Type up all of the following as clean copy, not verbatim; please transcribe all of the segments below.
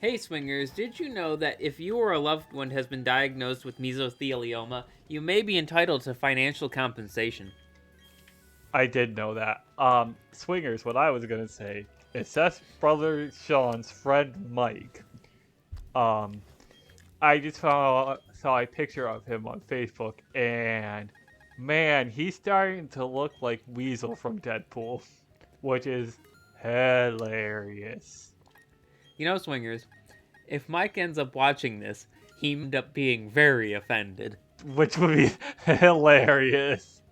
Hey swingers, did you know that if you or a loved one has been diagnosed with mesothelioma, you may be entitled to financial compensation? I did know that. Swingers, what I was gonna say is Seth's brother Sean's friend Mike. Um, I just saw a picture of him on Facebook, and man, he's starting to look like Weasel from Deadpool, which is hilarious. You know, swingers, if Mike ends up watching this, he end up being very offended. Which would be hilarious.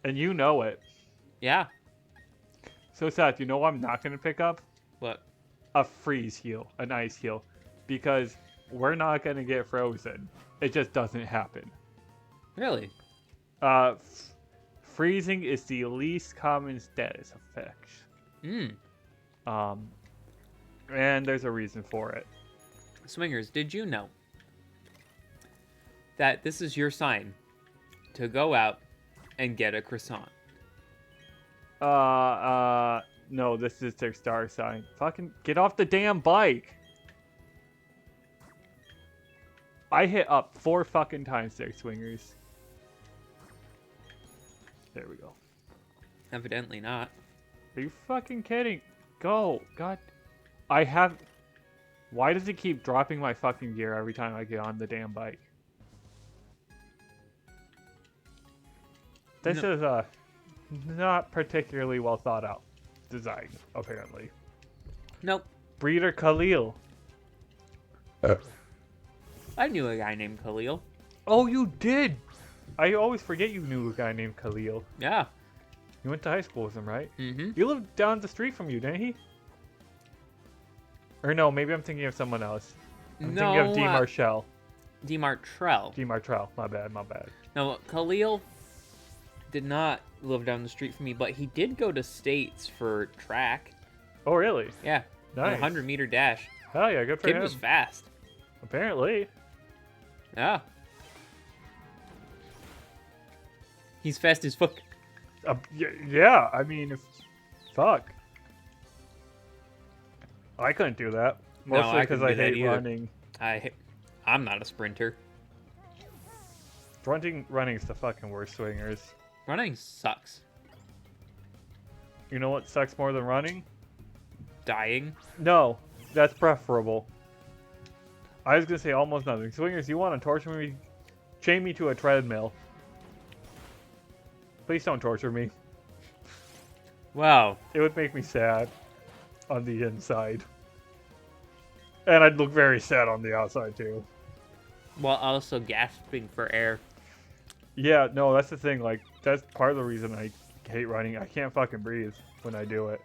And you know it. Yeah. So Seth, you know what I'm not gonna pick up? What? A freeze heal, an ice heal, because we're not gonna get frozen. It just doesn't happen. Really? Uh, freezing is the least common status effect. Hmm. Um, and there's a reason for it. Swingers, did you know that this is your sign to go out and get a croissant? No, this is their star sign. Fucking get off the damn bike. I hit up 4 fucking times there, swingers. There we go. Evidently not. Are you fucking kidding? Go. God. I have... Why does it keep dropping my fucking gear every time I get on the damn bike? This is a not particularly well thought out design, apparently. Nope. Breeder Khalil. I knew a guy named Khalil. Oh, you did! I always forget you knew a guy named Khalil. Yeah. You went to high school with him, right? Mm-hmm. He lived down the street from you, didn't he? Or no, maybe I'm thinking of someone else. I'm thinking of D. Marshall. DeMartrell. D. Martrell. My bad, my bad. No, Khalil did not live down the street from me, but he did go to States for track. Oh, really? Yeah. Nice. 100-meter dash. Hell yeah, good for Kid him. was fast. Apparently. Yeah. He's fast as fuck. Yeah, I mean, fuck. I couldn't do that. No, Mostly I because couldn't I do that hate either. running. I'm not a sprinter. Running's the fucking worst, swingers. Running sucks. You know what sucks more than running? Dying. No, that's preferable. I was gonna say almost nothing. Swingers, you want to torture me? Chain me to a treadmill. Please don't torture me. Wow. It would make me sad on the inside. And I'd look very sad on the outside too. While also gasping for air. Yeah, no, that's the thing. Like, that's part of the reason I hate running. I can't fucking breathe when I do it.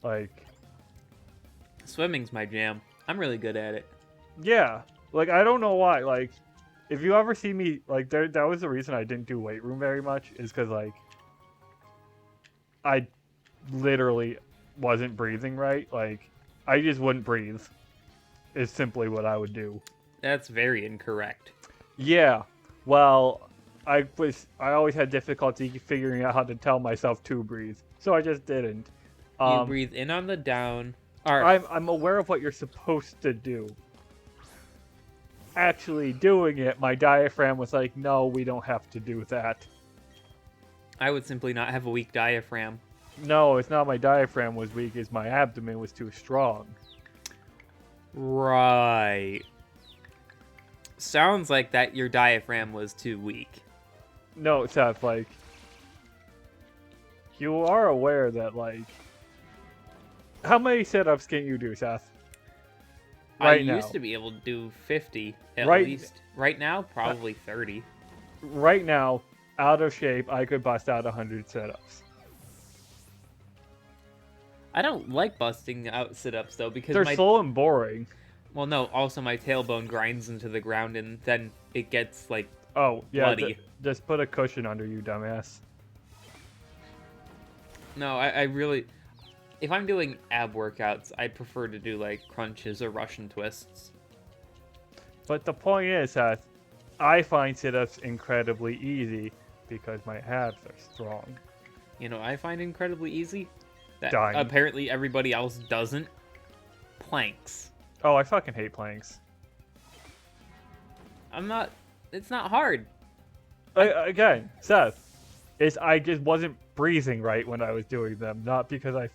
Like, Swimming's my jam. I'm really good at it. yeah. Like, I don't know why. Like, if you ever see me, like, that was the reason I didn't do weight room very much, is because, like, I literally wasn't breathing right. Like, I just wouldn't breathe, is simply what I would do. That's very incorrect. Yeah. Well, I always had difficulty figuring out how to tell myself to breathe, so I just didn't. You breathe in on the down. Or I'm aware of what you're supposed to do. Actually doing it, my diaphragm was like, no, we don't have to do that. I would simply not have a weak diaphragm. No, it's not my diaphragm was weak, it's my abdomen was too strong. Right. Sounds like that your diaphragm was too weak. No, Seth, like, you are aware that, like, how many sit-ups can you do, Seth? I used to be able to do 50 at least. Right now, probably 30. Right now, out of shape, I could bust out 100 sit-ups. I don't like busting out sit-ups though because they're slow and boring. Well, no. Also, my tailbone grinds into the ground, and then it gets like bloody. Just put a cushion under you, dumbass. No, I really. If I'm doing ab workouts, I prefer to do like crunches or Russian twists. But the point is, Seth, I find sit-ups incredibly easy because my abs are strong. You know, I find incredibly easy. That Dying. apparently everybody else doesn't. planks. Oh, I fucking hate planks. It's not hard. Again, Seth, I just wasn't breathing right when I was doing them, not because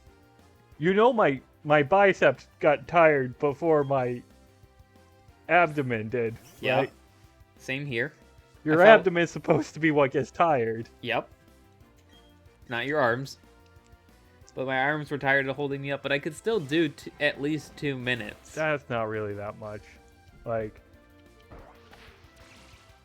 my biceps got tired before my abdomen did, Yeah. right? Same here. Your I felt- abdomen's supposed to be what gets tired. Yep. Not your arms. But my arms were tired of holding me up, but I could still do at least 2 minutes. That's not really that much. Like,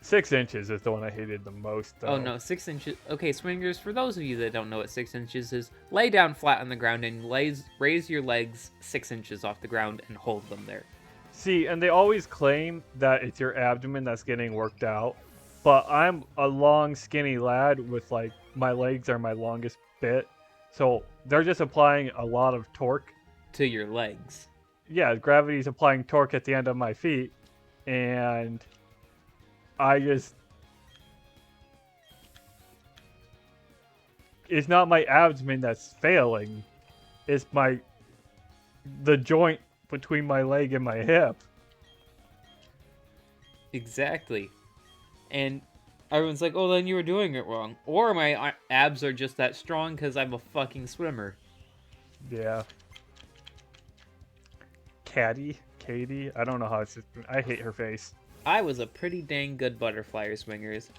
6 inches is the one I hated the most, though. Oh no, 6 inches. Okay, swingers, for those of you that don't know what 6 inches is, lay down flat on the ground and raise your legs 6 inches off the ground and hold them there. See, and they always claim that it's your abdomen that's getting worked out, but I'm a long, skinny lad with, like, my legs are my longest bit, so they're just applying a lot of torque. To your legs. Yeah, gravity's applying torque at the end of my feet, and it's not my abdomen that's failing, it's the joint between my leg and my hip. Exactly. And everyone's like, oh, then you were doing it wrong. Or my abs are just that strong because I'm a fucking swimmer. Yeah. Katie, I don't know how it's. I hate her face. I was a pretty dang good butterfly, swingers.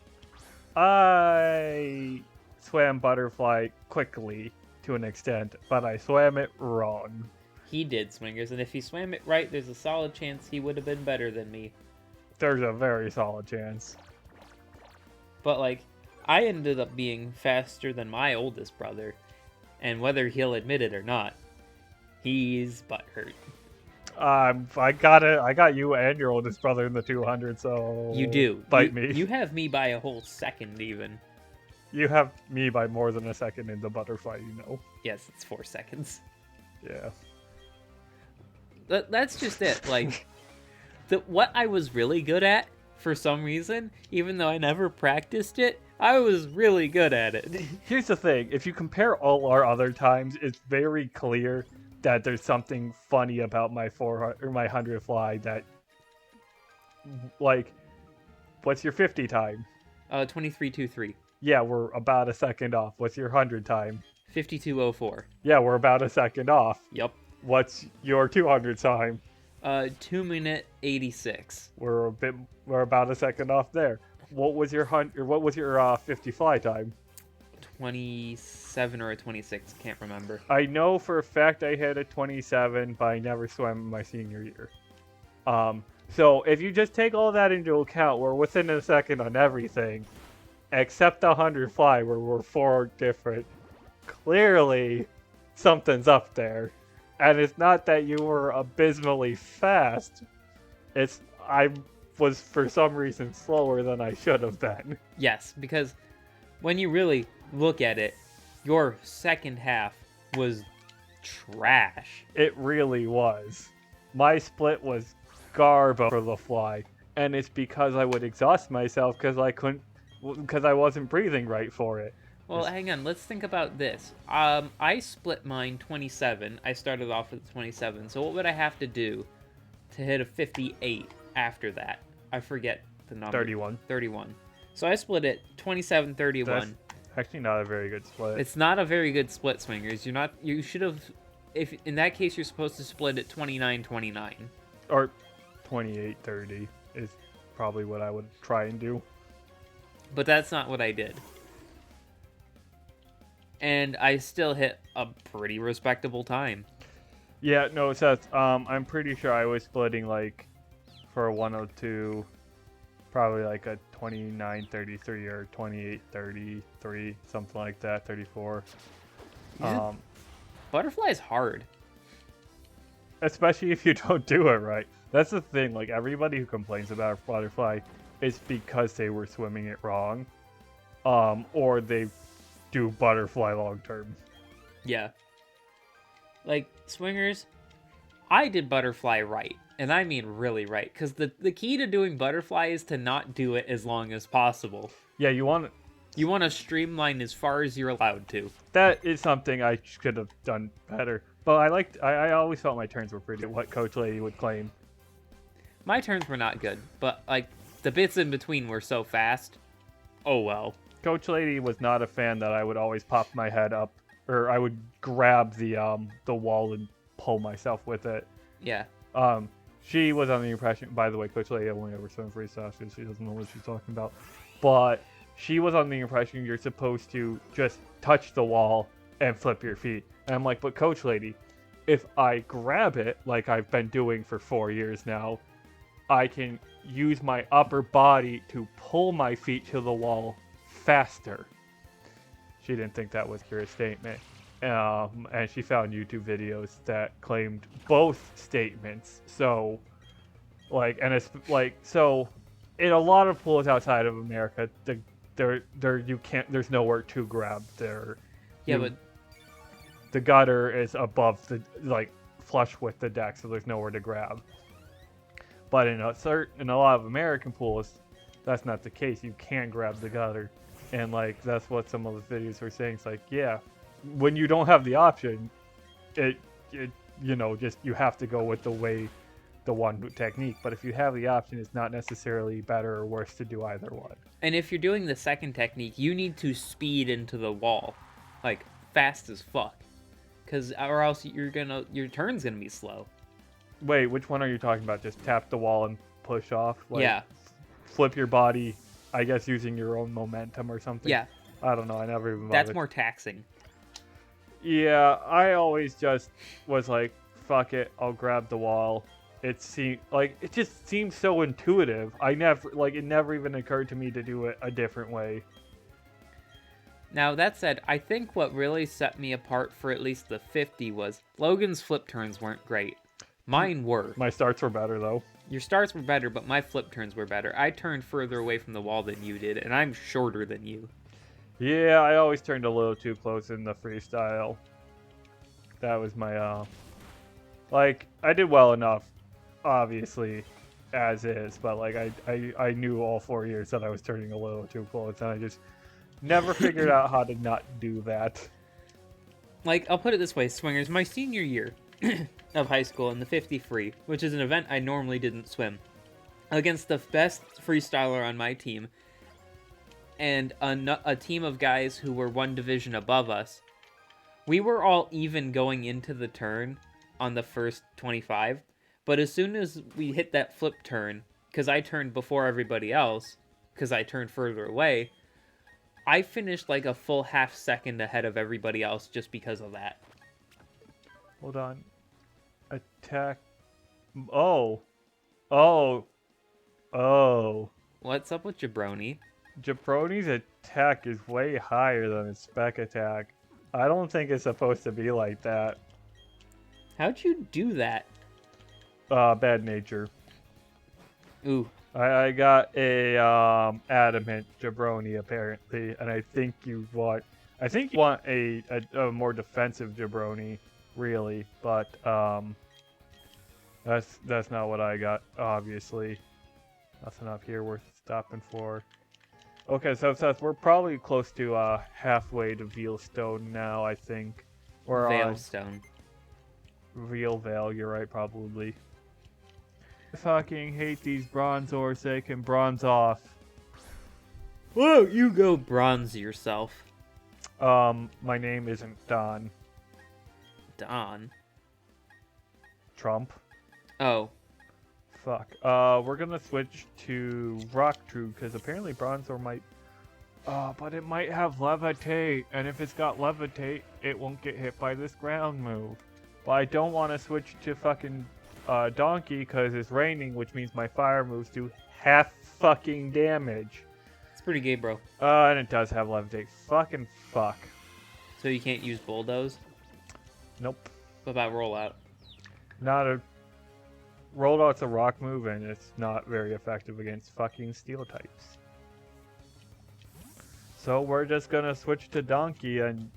I swam butterfly quickly to an extent, but I swam it wrong. He did, swingers, and if he swam it right, there's a solid chance he would have been better than me. There's a very solid chance. But, like, I ended up being faster than my oldest brother, and whether he'll admit it or not, he's butthurt. I got you and your oldest brother in the 200, so You do. Bite me. You have me by a whole second, even. You have me by more than a second in the butterfly, you know. Yes, it's 4 seconds. Yeah. That's just it. Like, what I was really good at, for some reason, even though I never practiced it, I was really good at it. Here's the thing: if you compare all our other times, it's very clear that there's something funny about my 400 or my 100 fly. That, like, what's your 50 time? 23.23. Yeah, we're about a second off. What's your 100 time? 52.04. Yeah, we're about a second off. Yep. What's your 200 time? 2-minute 86. We're about a second off there. What was your 50 fly time? 27 or a 26, can't remember. I know for a fact I hit a 27, but I never swam in my senior year. So if you just take all that into account, we're within a second on everything, except the 100 fly where we're 4 different. Clearly, something's up there. And it's not that you were abysmally fast. I was for some reason slower than I should have been. Yes, because when you really look at it, your second half was trash. It really was. My split was garbo for the fly, and it's because I would exhaust myself because I wasn't breathing right for it. Well, hang on. Let's think about this. I split mine 27. I started off with 27. So what would I have to do to hit a 58 after that? I forget the number. 31. 31. So I split it 27, 31. That's actually not a very good split. It's not a very good split, swingers. You should have, if in that case you're supposed to split it 29, 29. Or 28, 30 is probably what I would try and do. But that's not what I did. And I still hit a pretty respectable time. Yeah, no, Seth, I'm pretty sure I was splitting, like, for a 102, probably like a 29-33 or 28-33, something like that, 34. Butterfly's hard. Especially if you don't do it right. That's the thing, like, everybody who complains about butterfly is because they were swimming it wrong, or they do butterfly long term. Yeah. Like, swingers, I did butterfly right. And I mean really right. Because the key to doing butterfly is to not do it as long as possible. Yeah, you want to streamline as far as you're allowed to. That is something I should have done better. But I always felt my turns were pretty. What Coach Lady would claim. My turns were not good, but like the bits in between were so fast. Oh well. Coach Lady was not a fan that I would always pop my head up, or I would grab the wall and pull myself with it. Yeah. She was on the impression. By the way, Coach Lady only ever swim freestyle, so she doesn't know what she's talking about. But she was on the impression you're supposed to just touch the wall and flip your feet. And I'm like, but Coach Lady, if I grab it like I've been doing for 4 years now, I can use my upper body to pull my feet to the wall faster. She didn't think that was a accurate statement. And she found YouTube videos that claimed both statements. So, like, and it's like, so in a lot of pools outside of America, there's nowhere to grab there. Yeah, but the gutter is above the, like, flush with the deck, so there's nowhere to grab. But in a lot of American pools, that's not the case. You can grab the gutter, and like that's what some of the videos were saying. It's like, yeah, when you don't have the option, it just you have to go with the one technique. But if you have the option, it's not necessarily better or worse to do either one. And if you're doing the second technique, you need to speed into the wall, like fast as fuck, or else your turn's gonna be slow. Wait, which one are you talking about? Just tap the wall and push off? Like, yeah. Flip your body, I guess, using your own momentum or something? Yeah. I don't know. I never even bothered. That's more taxing. Yeah, I always just was like, fuck it, I'll grab the wall. It just seemed so intuitive. It never even occurred to me to do it a different way. Now, that said, I think what really set me apart for at least the 50 was Logan's flip turns weren't great. Mine were. My starts were better, though. Your starts were better, but my flip turns were better. I turned further away from the wall than you did, and I'm shorter than you. Yeah, I always turned a little too close in the freestyle. That was my, I did well enough, obviously, as is, but, like, I knew all 4 years that I was turning a little too close, and I just never figured out how to not do that. Like, I'll put it this way, Swingers, my senior year of high school in the 50 free, which is an event I normally didn't swim, against the best freestyler on my team, and a team of guys who were one division above us, we were all even going into the turn on the first 25, but as soon as we hit that flip turn, because I turned before everybody else, because I turned further away, I finished like a full half second ahead of everybody else just because of that. Hold on. Attack. Oh. Oh. Oh. What's up with Jabroni? Jabroni's attack is way higher than his spec attack. I don't think it's supposed to be like that. How'd you do that? Bad nature. Ooh. I got a adamant Jabroni apparently, and I think you want a more defensive Jabroni, really, but that's not what I got, obviously. Nothing up here worth stopping for. Okay, so Seth, we're probably close to halfway to Veilstone now, I think. Or Veilstone. Real Veil, you're right, probably. I fucking hate these bronzors, they can bronze off. Whoa, you go bronze yourself. My name isn't Don. Don? Trump. Oh. Fuck. We're gonna switch to Rock True, because apparently Bronzor might... but it might have Levitate, and if it's got Levitate, it won't get hit by this ground move. But I don't want to switch to fucking Donkey, because it's raining, which means my fire moves do half fucking damage. It's pretty gay, bro. And it does have Levitate. Fucking fuck. So you can't use Bulldoze? Nope. What about Rollout? Not a... Rollout's a rock move, and it's not very effective against fucking steel types. So we're just gonna switch to Donkey and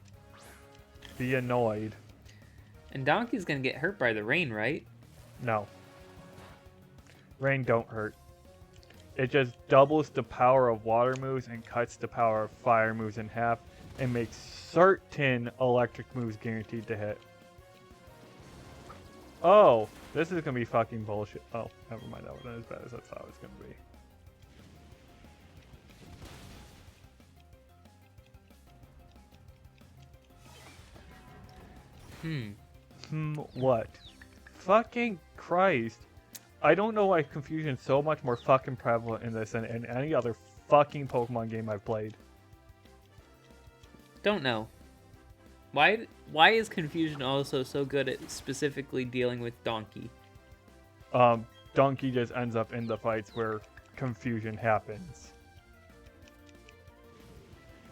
be annoyed. And Donkey's gonna get hurt by the rain, right? No. Rain don't hurt. It just doubles the power of water moves and cuts the power of fire moves in half and makes certain electric moves guaranteed to hit. Oh, this is gonna be fucking bullshit. Oh, never mind. That wasn't as bad as I thought it was gonna be. What? Fucking Christ. I don't know why confusion's so much more fucking prevalent in this than in any other fucking Pokemon game I've played. Don't know. Why is Confusion also so good at specifically dealing with Donkey? Donkey just ends up in the fights where confusion happens.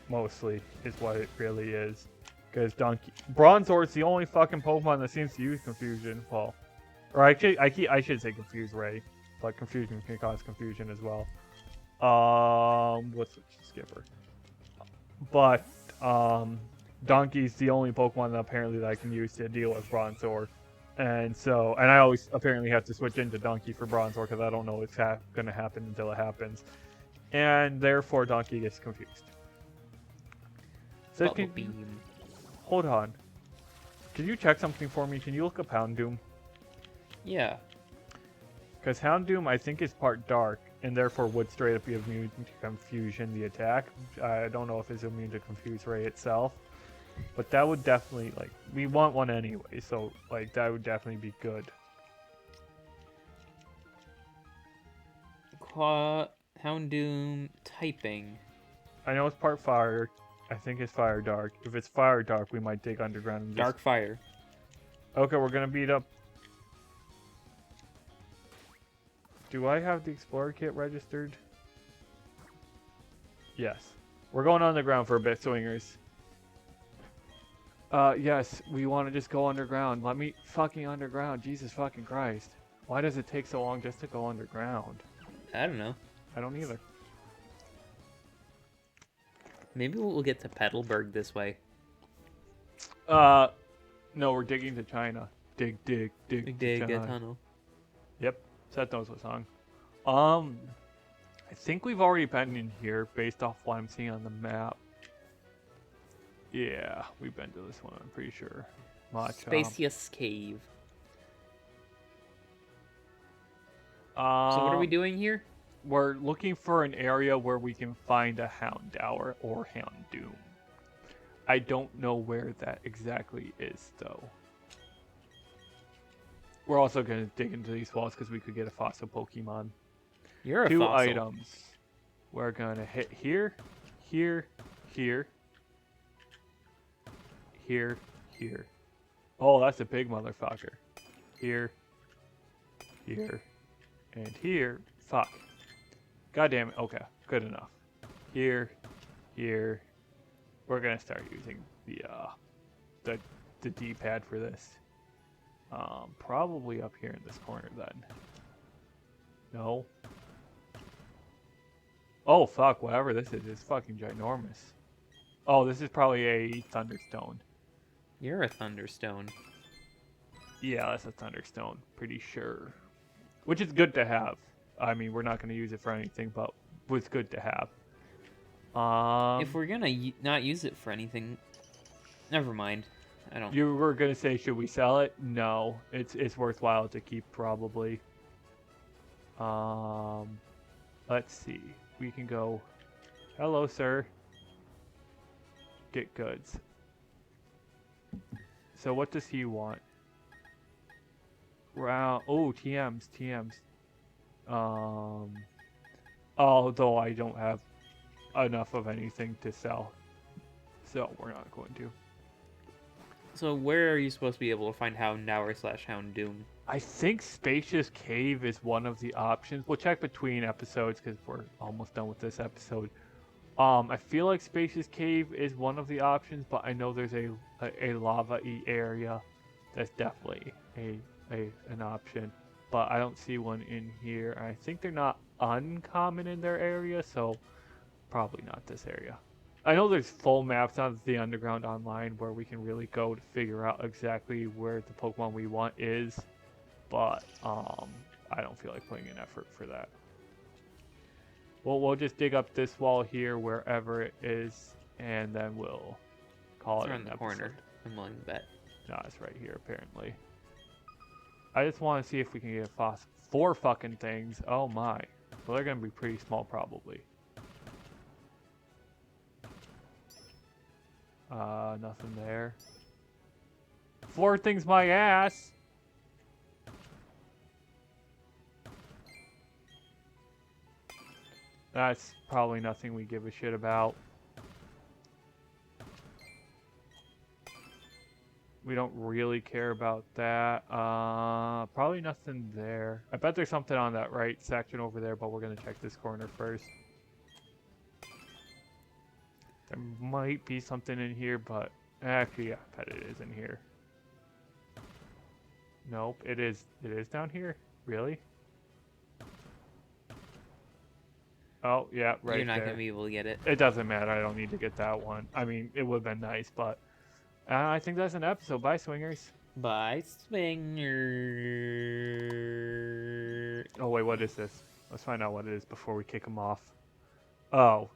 Mostly is what it really is. Because Bronzor is the only fucking Pokemon that seems to use confusion. Well, or I should say Confuse Ray, but confusion can cause confusion as well. Let's switch to Skipper. But Donkey's the only Pokemon that apparently that I can use to deal with Bronzor, and I always apparently have to switch into Donkey for Bronzor because I don't know what's going to happen until it happens, and therefore Donkey gets confused. So hold on. Can you check something for me? Can you look up Houndoom? Yeah. Because Houndoom, I think, is part dark, and therefore would straight up be immune to Confusion, the attack. I don't know if it's immune to Confuse Ray itself. But that would definitely, like, we want one anyway, so, like, that would definitely be good. Houndoom typing. I know it's part fire. I think it's fire dark. If it's fire dark, we might dig underground and Dark fire. Okay, we're gonna beat up. Do I have the Explorer kit registered? Yes. We're going underground for a bit, swingers. Yes, we want to just go underground. Let me fucking underground. Jesus fucking Christ. Why does it take so long just to go underground? I don't know. I don't either. Maybe we'll get to Petalburg this way. No, we're digging to China. Dig Dig to a China. tunnel. Yep, Seth knows what song. I think we've already been in here based off what I'm seeing on the map. Yeah, we've been to this one, I'm pretty sure. Spacious Cave. So So what are we doing here? We're looking for an area where we can find a Houndour or Houndoom. I don't know where that exactly is, though. We're also going to dig into these walls because we could get a fossil Pokemon. You're a Two fossil. items. We're going to hit here, here, here, here, here. Oh, that's a big motherfucker. Here, here, and here. Fuck. God damn it. Okay, good enough. Here, here. We're gonna start using the D-pad for this. Probably up here in this corner then. No. Oh fuck, whatever this is fucking ginormous. Oh, this is probably a Thunderstone. You're a Thunderstone. Yeah, that's a Thunderstone, pretty sure. Which is good to have. I mean, we're not going to use it for anything, but it's good to have. If we're gonna not use it for anything, never mind. I don't. You were going to say, should we sell it? No, it's worthwhile to keep probably. Let's see. We can go. Hello, sir. Get goods. So what does he want? Wow. Oh, TMs. Although I don't have enough of anything to sell, so we're not going to. So where are you supposed to be able to find Houndour/Houndoom? I think Spacious Cave is one of the options. We'll check between episodes because we're almost done with this episode. I feel like Spacious Cave is one of the options, but I know there's a lava-y area that's definitely an option. But I don't see one in here. I think they're not uncommon in their area, so probably not this area. I know there's full maps on the Underground Online where we can really go to figure out exactly where the Pokemon we want is, but I don't feel like putting in effort for that. Well, we'll just dig up this wall here wherever it is, and then we'll call It's it around an the episode. corner. I'm willing to bet. No, it's right here apparently. I just want to see if we can get 4 fucking things. Oh my. Well, they're gonna be pretty small probably. Nothing there. 4 things my ass! That's probably nothing we give a shit about. We don't really care about that. Probably nothing there. I bet there's something on that right section over there, but we're gonna check this corner first. There might be something in here, but actually, yeah, I bet it is in here. Nope, it is. It is down here? Really? Oh, yeah, right there. You're not gonna be able to get it. It doesn't matter. I don't need to get that one. I mean, it would have been nice, but I think that's an episode. Bye, swingers. Bye, swinger. Oh, wait, what is this? Let's find out what it is before we kick them off. Oh.